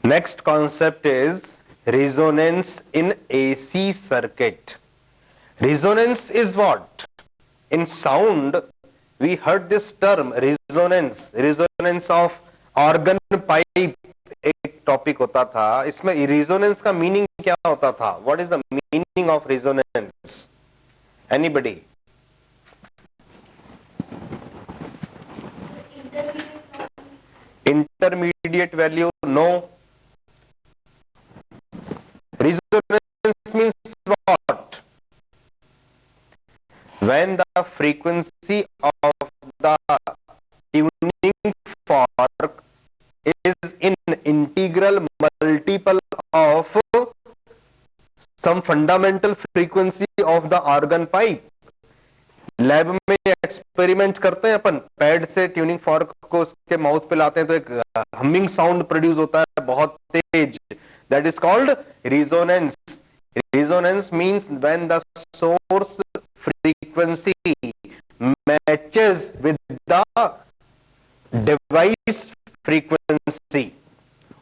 Next concept is resonance in AC circuit. Resonance is what? In sound, we heard this term resonance. Resonance of organ pipe एक topic होता था. इसमें resonance का meaning क्या होता था? What is the meaning of resonance? Anybody? Intermediate value? No. Resonance means what? When the frequency of the tuning fork is in integral multiple of some fundamental frequency of the organ pipe. Lab में experiment करते हैं अपन, pad से tuning fork को उसके mouth पे लाते हैं तो एक हमिंग साउंड प्रोड्यूस होता है बहुत तेज. That is called resonance. Resonance means when the source frequency matches with the device frequency.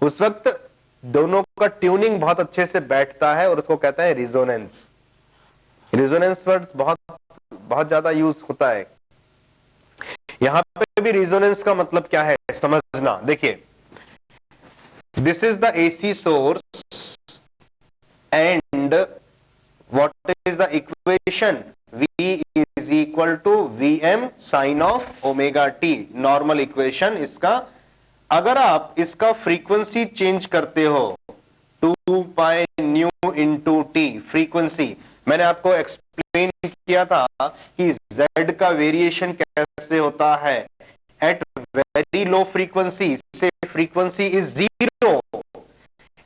उस वक्त दोनों का ट्यूनिंग बहुत अच्छे से बैठता है और उसको कहता है रेजोनेंस. रेजोनेंस वर्ड बहुत ज्यादा यूज होता है. यहां पे भी रेजोनेंस का मतलब क्या है समझना. देखिए, this is the AC source and what is the equation? V is equal to Vm sine of omega t. Normal equation इसका. अगर आप इसका फ्रीक्वेंसी चेंज करते हो 2 pi nu into t frequency, मैंने आपको एक्सप्लेन किया था कि Z का वेरिएशन कैसे होता है. एट वेरी लो फ्रीक्वेंसी से frequency is 0.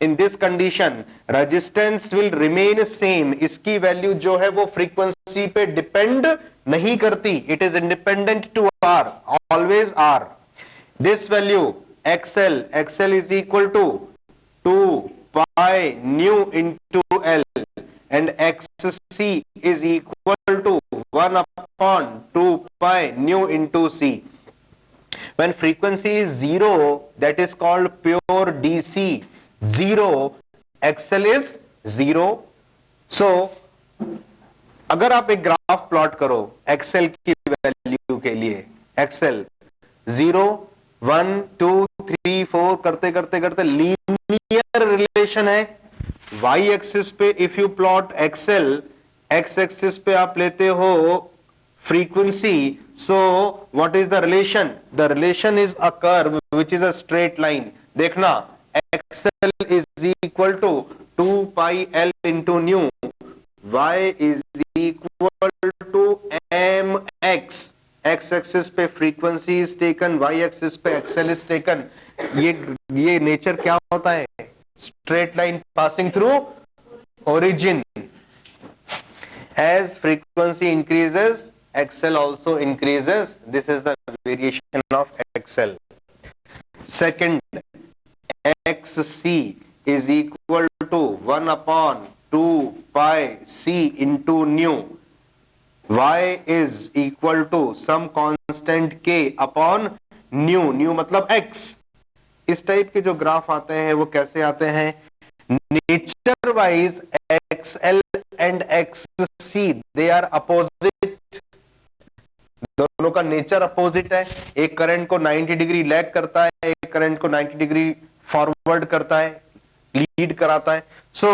In this condition resistance will remain same. इसकी वैल्यू जो है वो फ्रीक्वेंसी पे डिपेंड नहीं करती. It is independent to R, always R. This value XL is equal to 2 pi nu into L and XC is equal to 1 upon 2 pi nu into C. When frequency is 0, that is called pure DC. 0, XL is 0. So, अगर आप एक graph plot करो XL की value के लिए, XL 0 1 2 3 4 करते करते करते लीनियर रिलेशन है. y एक्सिस पे if you plot XL, x axis पे आप लेते हो frequency, so what is the relation? The relation is a curve which is a straight line. देखना, XL is equal to 2 pi L into nu, y is equal to mx. x axis पे frequency is taken, y axis पे XL is taken. ये nature क्या होता है? Straight line passing through origin. As frequency increases XL also increases. This is the variation of XL. Second, XC is equal to 1 upon 2 pi C into nu. Y is equal to some constant K upon nu. Nu मतलब X. इस type के जो graph आते हैं वो कैसे आते हैं? Nature wise XL and XC they are opposite. दोनों का नेचर अपोजिट है. एक करंट को 90 डिग्री लैग करता है, एक करंट को 90 डिग्री फॉरवर्ड करता है, लीड कराता है. सो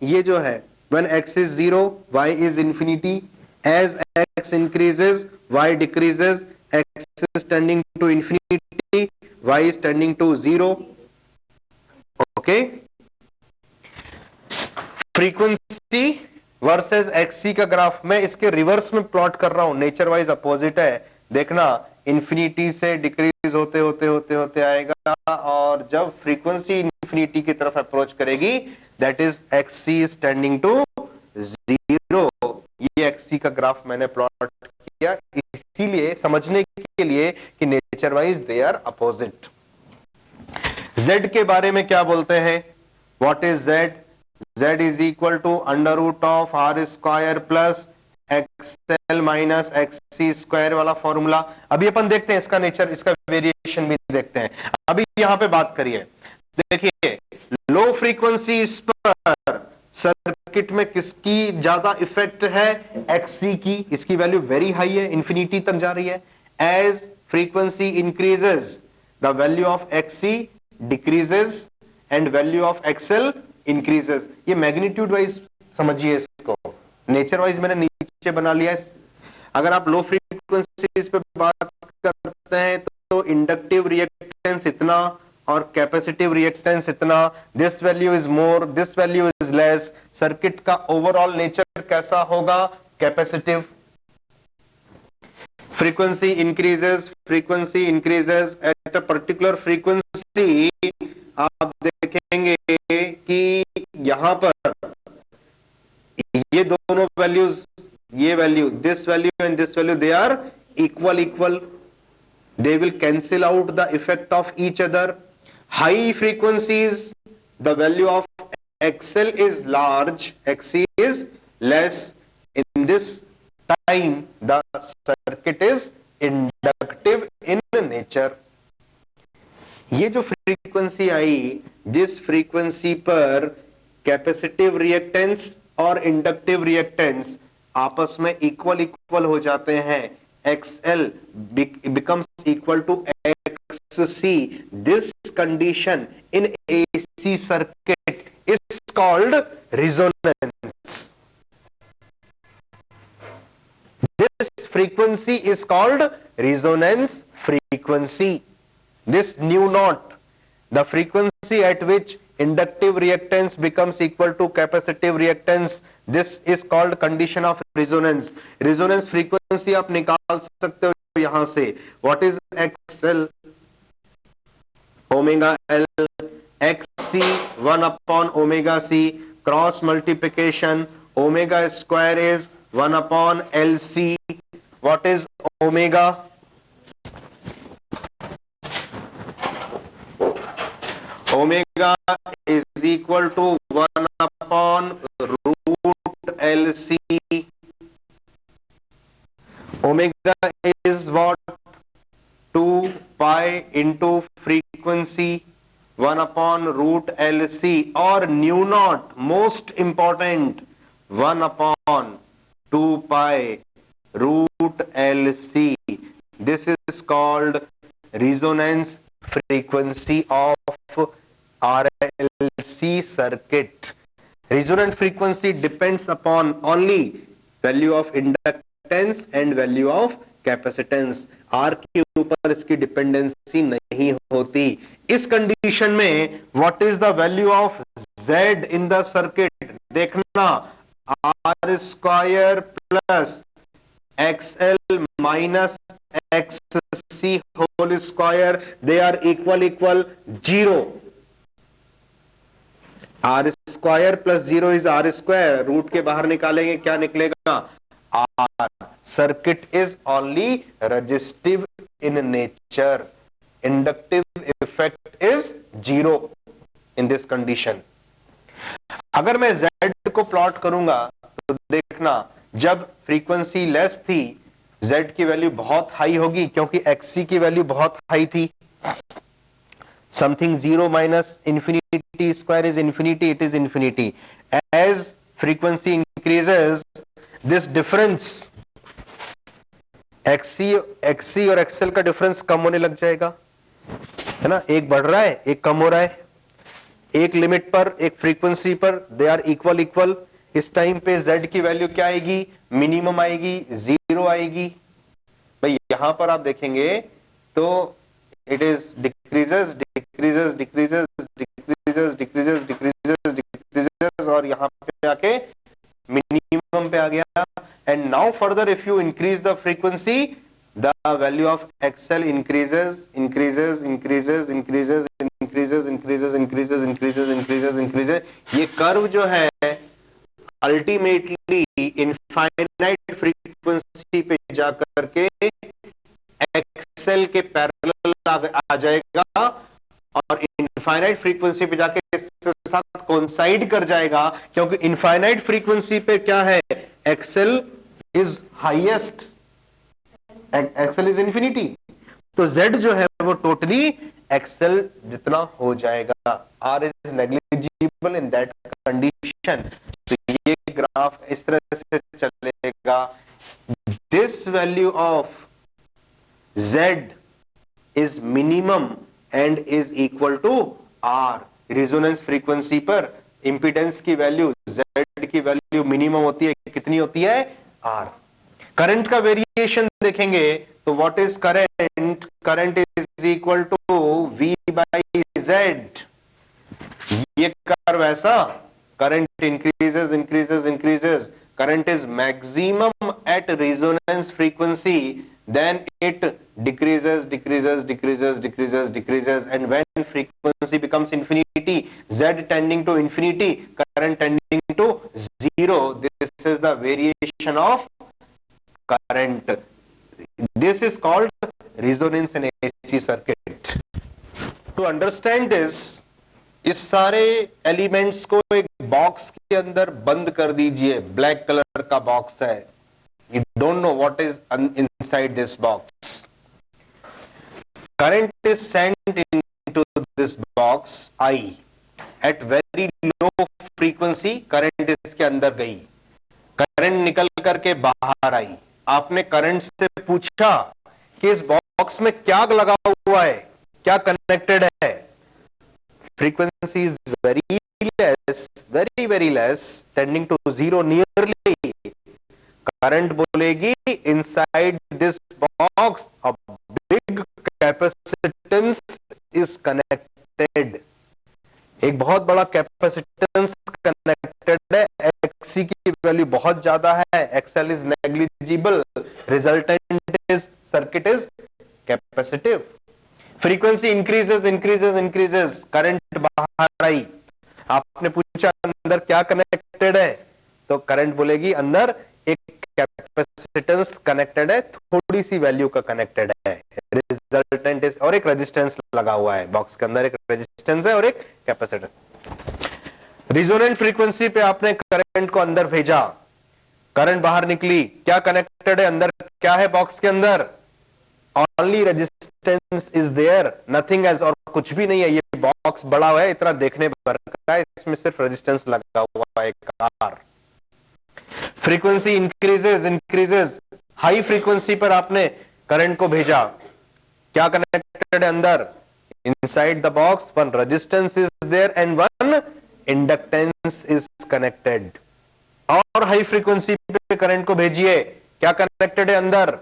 ये जो है when x is 0, y is infinity. As x increases, y decreases. X is tending to infinity, y is tending to 0. Okay. Frequency versus XC का ग्राफ मैं इसके रिवर्स में प्लॉट कर रहा हूं. नेचर वाइज अपोजिट है. देखना, इंफिनिटी से डिक्रीज होते होते होते होते आएगा और जब फ्रीक्वेंसी इंफिनिटी की तरफ अप्रोच करेगी, that is XC is tending to 0. ये XC का ग्राफ मैंने प्लॉट किया इसीलिए समझने के लिए कि nature wise they are opposite. Z के बारे में क्या बोलते हैं? What is Z? Z is equal to under root of R square plus XL minus XC square वाला फॉर्मूला. अभी अपन देखते हैं इसका नेचर, इसका वेरिएशन भी देखते हैं. अभी यहां पे बात करिए. देखिए, लो फ्रीक्वेंसीज पर सर्किट में किसकी ज्यादा इफेक्ट है? एक्ससी की। इसकी वैल्यू वेरी हाई है, इंफिनिटी तक जा रही है। As frequency increases the value of XC decreases and value of XL increases. ये मैग्नीट्यूड वाइज समझिए इसको, नेचर वाइज मैंने नीचे बना लिया है। अगर आप लो फ्रीक्वेंसीज पे बात करते हैं तो इंडक्टिव रिएक्टेंस इतना और कैपेसिटिव रिएक्टेंस इतना, this value is more, this value is less. Circuit का ओवरऑल नेचर कैसा होगा? Capacitive. Frequency increases at a particular frequency. आप देखेंगे कि यहां पर ये दोनों वैल्यूज, ये value, this value and this value, they are equal. They will cancel out the effect of each other. High frequencies, the value of XL is large, XC is less. In this time, the circuit is inductive in nature. ये जो frequency आई, जिस frequency पर capacitive reactance और inductive reactance आपस में equal हो जाते हैं, XL becomes equal to XC. This condition in AC circuit is called resonance. This frequency is called resonance frequency. This nu naught, the frequency at which inductive reactance becomes equal to capacitive reactance, this is called condition of resonance. Resonance frequency आप निकाल सकते हो यहां से. What is XL? Omega L. XC 1 upon omega C. Cross multiplication. Omega square is 1 upon LC. What is omega? Omega is equal to 1 upon root LC. Omega is what? 2 pi into frequency 1 upon root LC, or nu naught, most important, 1 upon 2 pi root LC. This is called resonance frequency of RLC circuit. Resonant frequency depends upon only value of inductance and value of capacitance. R के ऊपर इसकी dependency नहीं होती. इस condition में what is the value of Z in the circuit? देखना, R square plus XL minus XC whole square, they are equal 0. R square plus 0 is R square. Root के बाहर निकालेंगे, क्या निकलेगा? R. Circuit is only resistive in nature. Inductive effect is 0 in this condition. अगर मैं Z को plot करूंगा तो देखना, जब फ्रीक्वेंसी लेस थी Z की वैल्यू बहुत हाई होगी, क्योंकि XC की वैल्यू बहुत हाई थी. Something 0 minus infinity square is infinity, it is infinity. As frequency increases, this difference XC और XL का डिफरेंस कम होने लग जाएगा, है ना. एक बढ़ रहा है, एक कम हो रहा है. एक लिमिट पर, एक फ्रीक्वेंसी पर दे आर इक्वल. इस टाइम पे Z की वैल्यू क्या आएगी? मिनिमम आएगी, 0 आएगी. भाई यहां पर आप देखेंगे तो इट इज डिक्रीजेस और यहां पे आके मिनिमम पे आ गया. And now further, if you increase the frequency, the value of XL increases. ये कर्व जो है अल्टीमेटली इनफाइनाइट फ्रीक्वेंसी पे जाकर के XL के पैरेलल आ जाएगा और इनफाइनाइट फ्रीक्वेंसी पे जाके इसके साथ कोइंसाइड कर जाएगा, क्योंकि इनफाइनाइट फ्रीक्वेंसी पे क्या है? XL is highest, XL is infinity. तो Z जो है वो टोटली एक्सेल जितना हो जाएगा। R is negligible in that condition. तो ये ग्राफ इस तरह से चलेगा, this value of Z is minimum and is equal to R। Resonance frequency पर इंपीडेंस की वैल्यू Z की वैल्यू मिनिमम होती है, कितनी होती है? R। करंट का वेरिएशन देखेंगे तो what is current? Current is equal to V by Z। ये कर्व ऐसा, current increases increases increases, current is maximum at resonance frequency, then it decreases decreases decreases decreases decreases, and when frequency becomes infinity, Z tending to infinity, current tending to zero, this is the variation of current. This is called resonance in AC circuit. To understand this, इस सारे elements को एक box के अंदर बंद कर दीजिए। Black colour का बॉक्स है, you don't know what is inside this box. Current is sent into this box I at very low frequency. Current इसके अंदर गई, करंट निकल करके बाहर आई। आपने करंट से पूछा कि इस बॉक्स में क्या लगा हुआ है, क्या कनेक्टेड है? Frequency is very less, tending to zero nearly. Current बोलेगी inside this box a big capacitance is connected। एक बहुत बड़ा कैपेसिटेंस कनेक्टेड है। XC की वैल्यू बहुत ज्यादा है, XL is negligible, resultant is circuit is capacitive। Frequency increases increases increases, current बाहर आई। आपने पूछा अंदर क्या कनेक्टेड है, तो करंट बोलेगी अंदर एक कैपेसिटेंस कनेक्टेड है, थोड़ी सी वैल्यू का कनेक्टेड है, रिजल्टेंट इज, और एक रेजिस्टेंस लगा हुआ है बॉक्स के अंदर, एक रेजिस्टेंस है और एक कैपेसिटेंस। रिजोनेंट फ्रीक्वेंसी पे आपने करंट को अंदर भेजा, करंट बाहर निकली, क्या कनेक्टेड है अंदर, क्या है बॉक्स के अंदर? Only resistance is there, nothing else, और कुछ भी नहीं है। ये बॉक्स बड़ा हुआ है, इतना देखने भर का है, इसमें सिर्फ रेजिस्टेंस लगा हुआ है कार। Frequency increases increases, high frequency पर आपने करंट को भेजा, क्या कनेक्टेड है अंदर? Inside the box one resistance is there and one inductance is connected. और हाई फ्रीक्वेंसी पे करंट को भेजिए, क्या कनेक्टेड है अंदर?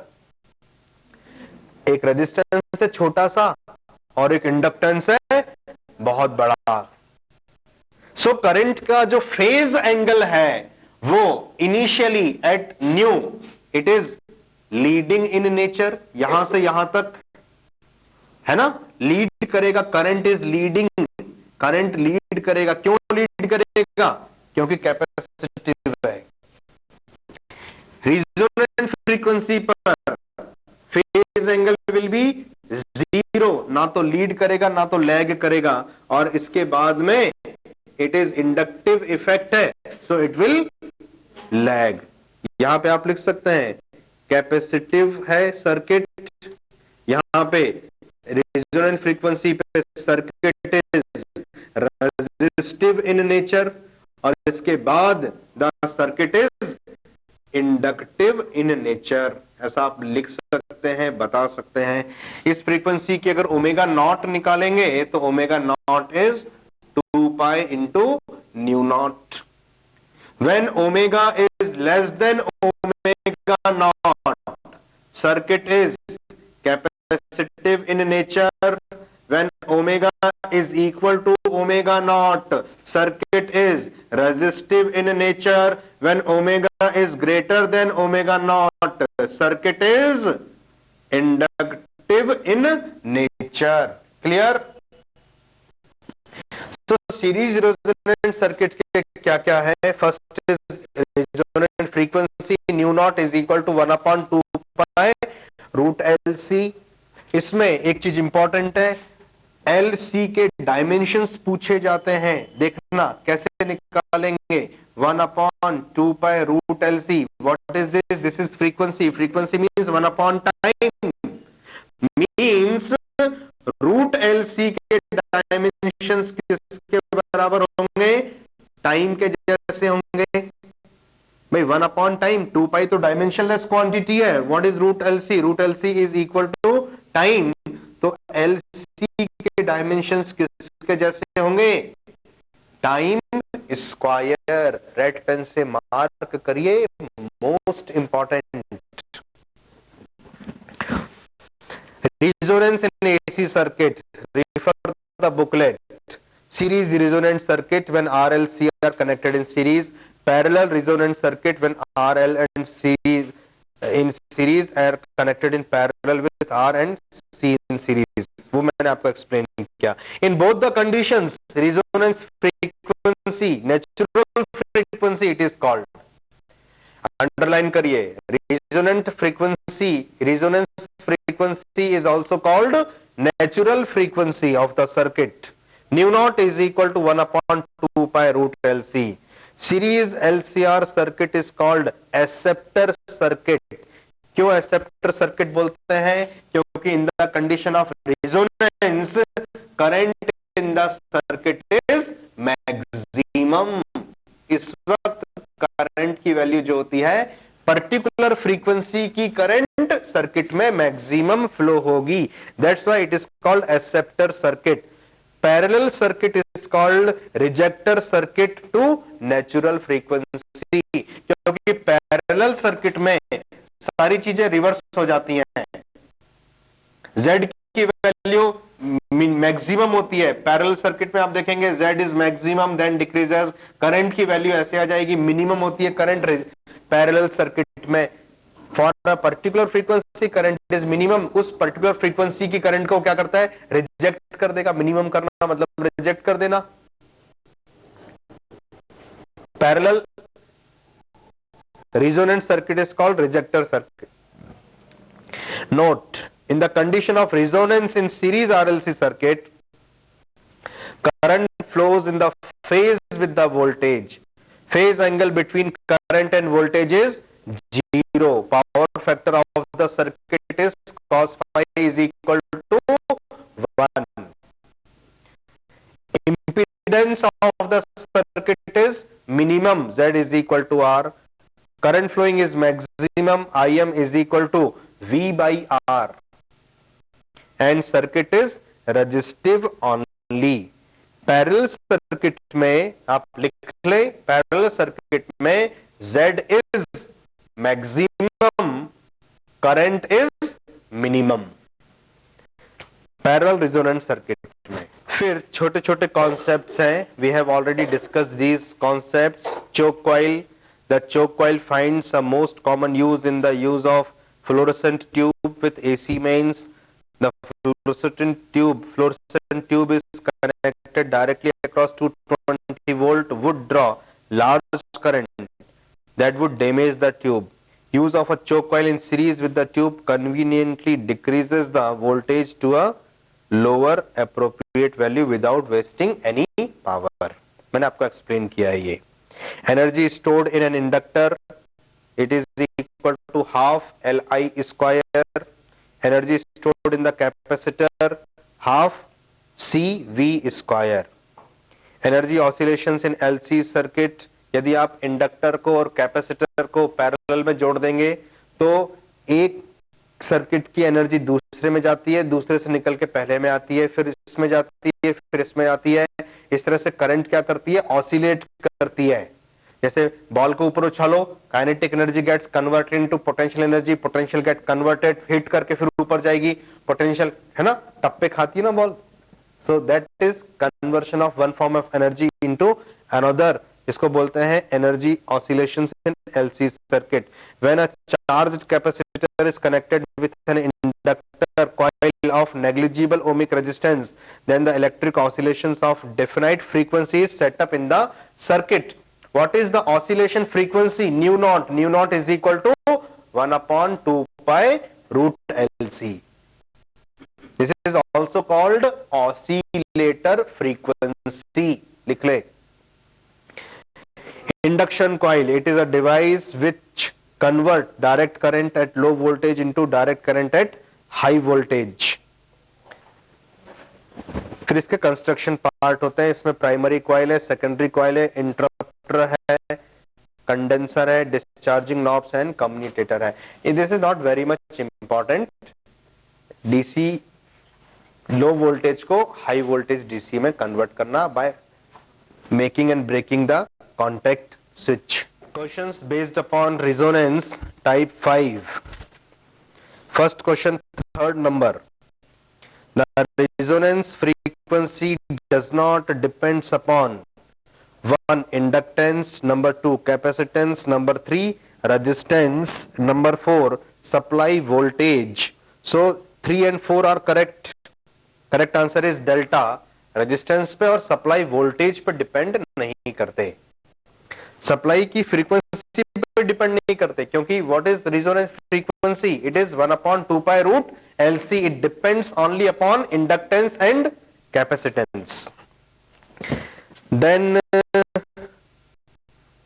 एक रेजिस्टेंस है छोटा सा और एक इंडक्टेंस है बहुत बड़ा। सो करंट का जो फेज एंगल है वो initially at knew it is leading in nature, यहां से यहां तक है ना, लीड करेगा। Current is leading, current lead करेगा। क्यों लीड करेगा? क्योंकि कैपेसिटिव है। रिजोनेंट फ्रीक्वेंसी पर phase angle will be zero, ना तो लीड करेगा ना तो लैग करेगा, और इसके बाद में इट इज इंडक्टिव इफेक्ट है, सो इट विल लैग। यहां पे आप लिख सकते हैं कैपेसिटिव है सर्किट, यहां पे रेजोनेंट फ्रीक्वेंसी पे circuit is resistive in nature, और इसके बाद the circuit is inductive in nature. ऐसा आप लिख सकते हैं, बता सकते हैं। इस फ्रीक्वेंसी की अगर ओमेगा नॉट निकालेंगे तो omega naught is 2 pi into new not. When omega is less than omega naught, circuit is capacitive in nature. When omega is equal to omega naught, circuit is resistive in nature. When omega is greater than omega naught, circuit is inductive in nature. Clear? तो series resonant circuit के क्या क्या है? First is resonant frequency nu not is equal to 1/2 pi root LC। इसमें एक चीज important है, LC के डायमेंशंस पूछे जाते हैं, देखना कैसे निकालेंगे। 1/2 pi root LC, what is this? This is frequency, frequency means 1/टाइम, मींस रूट एल सी के डायमेंशंस किसके बराबर होंगे? टाइम के जैसे होंगे भाई। 1/टाइम, 2 पाई तो डायमेंशनलेस क्वांटिटी है। What is root L C? Root L C is equal to time. तो एल सी के डायमेंशंस किसके जैसे होंगे? Time square. रेड पेन से मार्क करिए, most important. Resonance in AC circuit. Refer to the booklet. Series resonant circuit when RLC are connected in series. Parallel resonant circuit when RL and C in series are connected in parallel with R and C in series. वो मैंने आपको explain किया. In both the conditions, resonance frequency, natural frequency it is called. Underline करिए, resonant frequency, resonance frequency is also called natural frequency of the circuit. Nu not is equal to 1/2 root L C. Series LCR circuit is called acceptor circuit. क्यों acceptor circuit बोलते हैं? क्योंकि in the condition of resonance current in the circuit is maximum. इस वक्त current की value जो होती है पर्टिकुलर फ्रीक्वेंसी की करंट सर्किट में मैक्सिमम फ्लो होगी. That's why it is called acceptor circuit. Parallel circuit is called rejector circuit to natural frequency. क्योंकि पैरेलल सर्किट में सारी चीजें रिवर्स हो जाती हैं. Z की वैल्यू मैक्सिमम होती है पैरेलल सर्किट में. आप देखेंगे Z is maximum then decreases. Current की वैल्यू ऐसे आ जाएगी, मिनिमम होती है करंट पैरेलल सर्किट में. For a particular frequency current is minimum. उस पर्टिकुलर फ्रीक्वेंसी की करंट को क्या करता है? रिजेक्ट कर देगा. मिनिमम करना मतलब रिजेक्ट कर देना. Parallel resonant circuit is called rejector circuit. Note, in the condition of resonance in series RLC circuit, current flows in the phase with the voltage. Phase angle between current and voltage is 0. Power factor of the circuit is cos phi is equal to 1. Impedance of the circuit is minimum. Z is equal to R. Current flowing is maximum. Im is equal to V by R. And circuit is resistive only. Parallel circuit में आप लिख ले, parallel circuit में Z is maximum, current is minimum. Parallel resonant circuit में फिर छोटे छोटे concepts हैं. We have already discuss these concepts. Choke coil. The choke coil finds a most common use in the use of fluorescent tube with AC mains. The fluorescent tube is connected directly across 220 volt would draw large current that would damage the tube. Use of a choke coil in series with the tube conveniently decreases the voltage to a lower appropriate value without wasting any power. मैंने आपको explain किया है ये. Energy stored in an inductor, it is equal to half Li square. Energy stored in the capacitor, half CV square. Energy oscillations in LC circuit. यदि आप inductor को और capacitor को पैरेलल में जोड़ देंगे तो एक सर्किट की एनर्जी दूसरे में जाती है, दूसरे से निकल के पहले में आती है, फिर इसमें जाती है, फिर इसमें आती है. इस तरह से करंट क्या करती है? ऑसिलेट करती है. जैसे बॉल को ऊपर उछालो, kinetic energy gets converted into potential energy, potential get converted, hit करके फिर ऊपर जाएगी, पोटेंशियल है ना, टप्पे खाती है ना ball. So that is conversion of one form of energy into another. इसको बोलते हैं energy oscillations in LC circuit. When a charged capacitor is connected with an inductor coil of negligible ohmic resistance, then the electric oscillations of definite frequency is set up in the circuit. What is the oscillation frequency? Nu naught. Nu naught is equal to 1/2 pi root LC. This is also called oscillator frequency. लिख ले. Induction coil. It is a device which convert direct current at low voltage into direct current at high voltage. फिर इसके construction part होते हैं, इसमें primary coil है, secondary coil है, interrupter है, कंडेंसर है, डिस्चार्जिंग नॉब्स एंड कम्युनिकेटर है. This is not very much important. DC low voltage को हाई वोल्टेज डीसी में कन्वर्ट करना by making and breaking the contact switch. Questions based upon resonance type 5. First question, third number. The resonance frequency does not depends upon 1. Inductance, number 2. Capacitance, number 3. Resistance, number 4. Supply voltage. So 3 and 4 are correct. Correct answer is delta. Resistance पे और supply voltage पे depend नहीं करते. Supply की frequency पे depend नहीं करते, क्योंकि what is resonance frequency? It is 1/2 pi root LC. It depends only upon inductance and capacitance. Then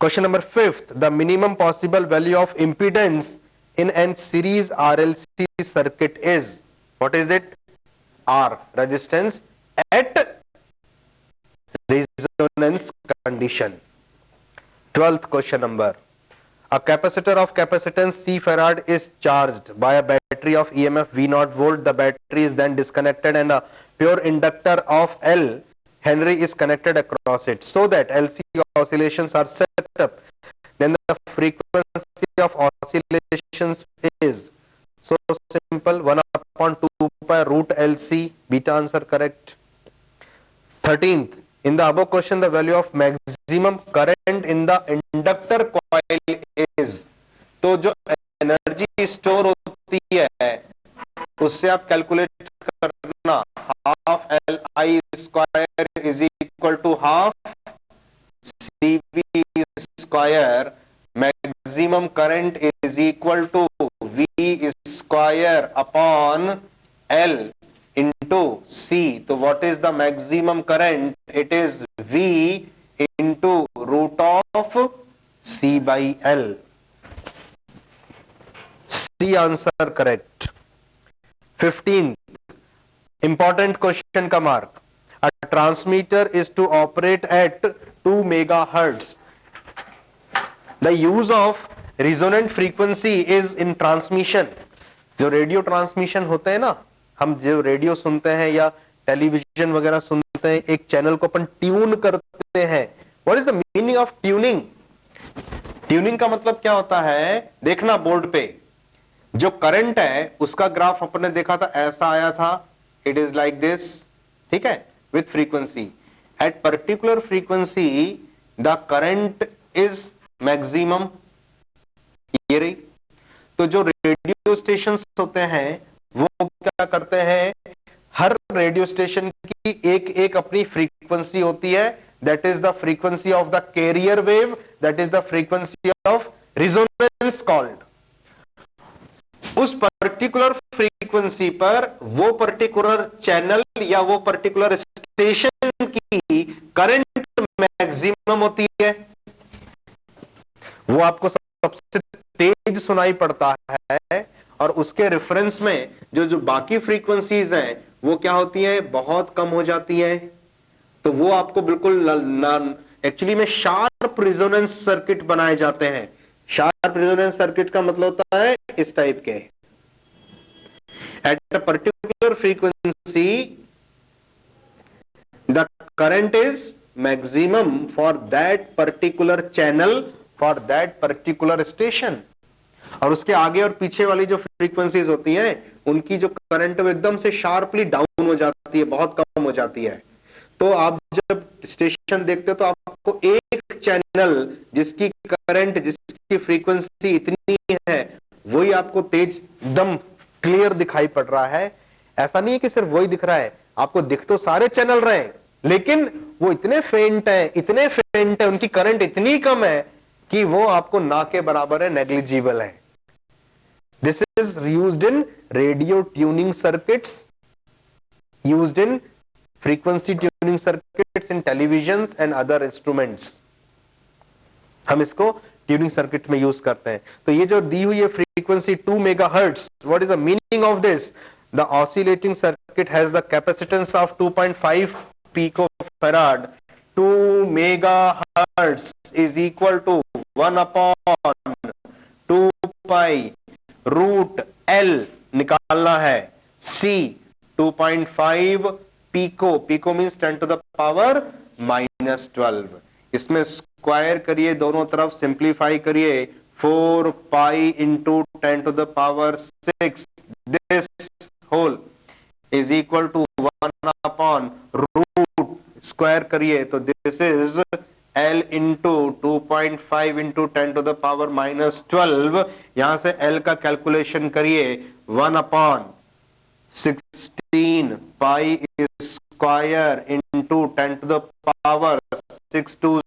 question number 5th, the minimum possible value of impedance in a series RLC circuit is, what is it? R, resistance at resonance condition. 12th question number, a capacitor of capacitance C farad is charged by a battery of EMF V0 volt. The battery is then disconnected and a pure inductor of L Henry is connected across it, so that LC oscillations are set up. Then the frequency of oscillations is, so simple, 1/2 pi root LC. Beta answer correct. 13th, in the above question the value of maximum current in the inductor coil is. तो जो energy store होती है उससे आप calculate करना, half LI square is equal to half CV square. Maximum current is equal to V square upon L into C. तो what is the maximum current? It is V into root of C by L. C answer correct. 15th, important question का mark. A transmitter is to operate at 2 megahertz. The use of resonant frequency is in transmission. जो radio transmission होते हैं ना, हम जो radio सुनते हैं या टेलीविजन वगैरह सुनते हैं, एक चैनल को अपन ट्यून करते हैं. What is the meaning of tuning? Tuning का मतलब क्या होता है? देखना बोर्ड पे जो करंट है उसका ग्राफ अपन ने देखा था, ऐसा आया था. इट इज लाइक दिस, ठीक है, with frequency. At particular frequency the current is maximum. ये रही. तो जो रेडियो स्टेशन होते हैं वो क्या करते हैं, हर रेडियो स्टेशन की एक एक अपनी फ्रीक्वेंसी होती है. That is the frequency of the carrier wave, that is the frequency of resonance called. उस पर्टिकुलर फ्रीक्वेंसी पर वो पर्टिकुलर चैनल या वो पर्टिकुलर स्टेशन की करंट मैक्सिमम होती है. वो आपको सबसे तेज सुनाई पड़ता है और उसके रेफरेंस में जो बाकी फ्रीक्वेंसीज हैं वो क्या होती हैं, बहुत कम हो जाती हैं. तो वो आपको बिल्कुल एक्चुअली में शार्प रेजोनेंस सर्किट बनाए जाते हैं. शार्प रेजोनेंस सर्किट का मतलब होता है इस टाइप के. Eight a particular frequency the current is maximum for that particular channel, for that particular station. और उसके आगे और पीछे वाली जो फ्रीक्वेंसीज होती हैं उनकी जो करंट वो एकदम से शार्पली डाउन हो जाती है, बहुत कम हो जाती है. तो आप जब स्टेशन देखते हो तो आपको एक चैनल जिसकी करंट, जिसकी फ्रीक्वेंसी इतनी है, वही आपको तेज एकदम क्लियर दिखाई पड़ रहा है. ऐसा नहीं है कि सिर्फ वही दिख रहा है, आपको दिख तो सारे चैनल रहे हैं लेकिन वो इतने फेंट है, इतने फेंट है, उनकी करंट इतनी कम है कि वो आपको ना के बराबर है, नेग्लिजिबल है. This is used in radio tuning circuits, used in frequency tuning circuits in television and other instruments. हम इसको ट्यूनिंग सर्किट में यूज करते हैं. तो ये जो दी हुई है frequency 2 megahertz, what is the meaning of this? The oscillating circuit circuit has the capacitance of 2.5 picofarad, 2 megahertz is equal to 1 upon 2 pi root L निकालना है। C 2.5 pico means 10 to the power -12। इसमें square करिए, दोनों तरफ simplify करिए, 4 pi into 10 to the power 6, this whole is equal to 1 upon root, square करिए तो this is L into 2.5 into 10 to the power -12। यहां से L का कैलकुलेशन करिए, 1 upon 16 pi square into 10 to the power 6 2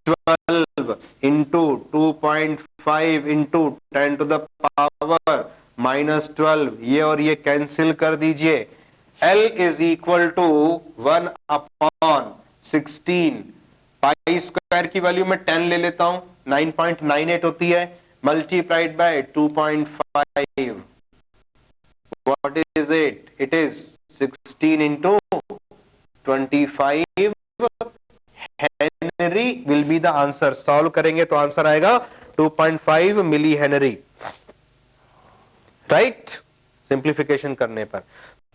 12 into 2.5 into 10 to the power -12। ये और ये cancel कर दीजिए। L is equal to 1 upon 16, pi square की वैल्यू में 10 ले लेता हूं, 9.98 होती है, multiplied by 2.5, what is it? It is 16 into 25 henry will be the answer. Solve करेंगे तो आंसर आएगा 2.5 मिली हेनरी, राइट, सिंप्लीफिकेशन करने पर।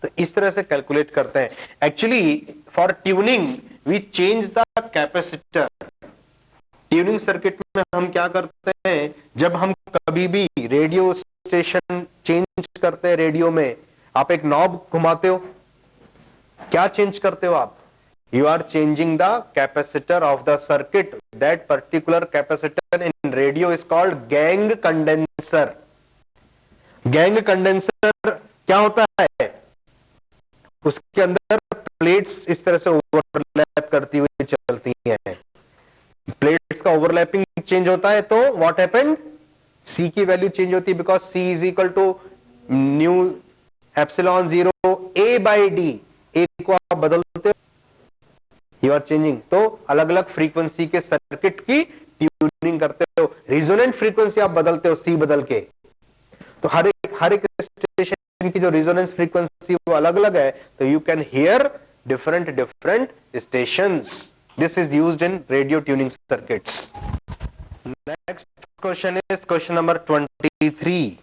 तो इस तरह से कैलकुलेट करते हैं। Actually for tuning we change the capacitor. Tuning circuit में हम क्या करते हैं, जब हम कभी भी रेडियो स्टेशन चेंज करते हैं, रेडियो में आप एक नॉब घुमाते हो, क्या चेंज करते हो आप? You are changing the capacitor of the circuit. That particular capacitor in radio is called gang condenser. Gang condenser क्या होता है? उसके अंदर प्लेट्स इस तरह से ओवरलैप करती हुई चलती हैं। प्लेट्स का ओवरलैपिंग चेंज होता है तो व्हाट हैपेंड? C की वैल्यू चेंज होती है, because C is equal to nu epsilon 0 A by D। A को आप बदलते हो, यू आर चेंजिंग, तो अलग अलग फ्रीक्वेंसी के सर्किट की ट्यूनिंग करते हो। रिजोनेंट फ्रीक्वेंसी आप बदलते हो C बदल के, तो हर एक स्टेशन की जो रिजोनेंस फ्रीक्वेंसी वो अलग अलग है, तो you can hear different stations. This is used in radio tuning circuits. Next question is question number 23।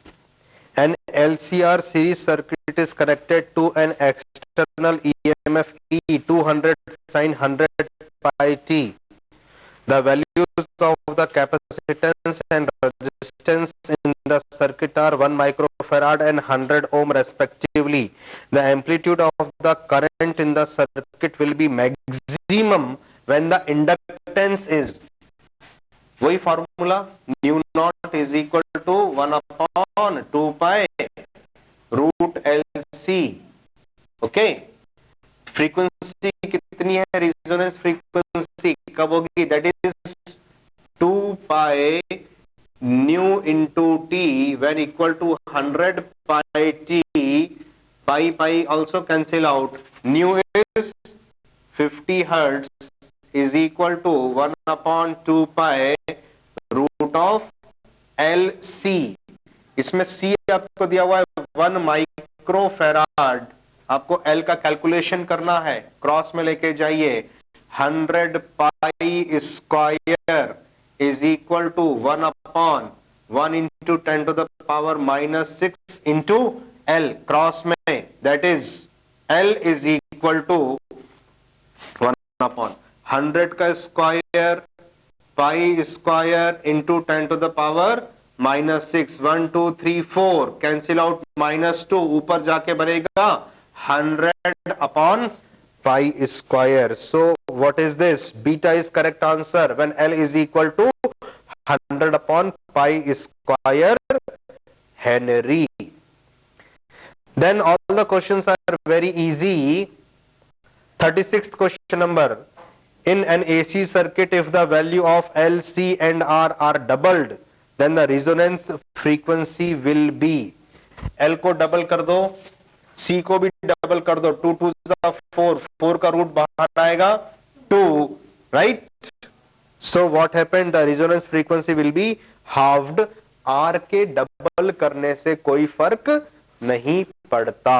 An LCR series circuit is connected to an external EMF E 200 sin 100 pi t. The values of the capacitance and resistance in the circuit are 1 microfarad and 100 ohm respectively. The amplitude of the current in the circuit will be maximum when the inductance is, वही formula, nu not is equal to 1 अपॉन 2 pi root LC। Okay, frequency कितनी है? Resonance frequency कब होगी? That is 2 pi nu into T when equal to 100 pi T. Pi also cancel out. Nu is 50 hertz is equal to 1 upon 2 pi root of LC। इसमें C आपको दिया हुआ है 1 microfarad, आपको L का calculation करना है, क्रॉस में लेके जाइए। 100 pi square is equal to 1 upon 1 into 10 to the power -6 into L, cross में, that is L is equal to 1 upon 100 का square pi square into 10 to the power -6, 1 2 3 4 cancel out, -2 ऊपर जाके बनेगा 100 upon pi square. So what is this? Beta is correct answer when L is equal to 100 upon pi square henry. Then all the questions are very easy. 36th question number. In an AC circuit, if the value of L, C and R are doubled, then the resonance frequency will be, L को double कर दो, C को भी double कर दो, 2 2 4, 4 का root बाहर आएगा 2, right? So what happened? The resonance frequency will be halved। R के डबल करने से कोई फर्क नहीं पड़ता।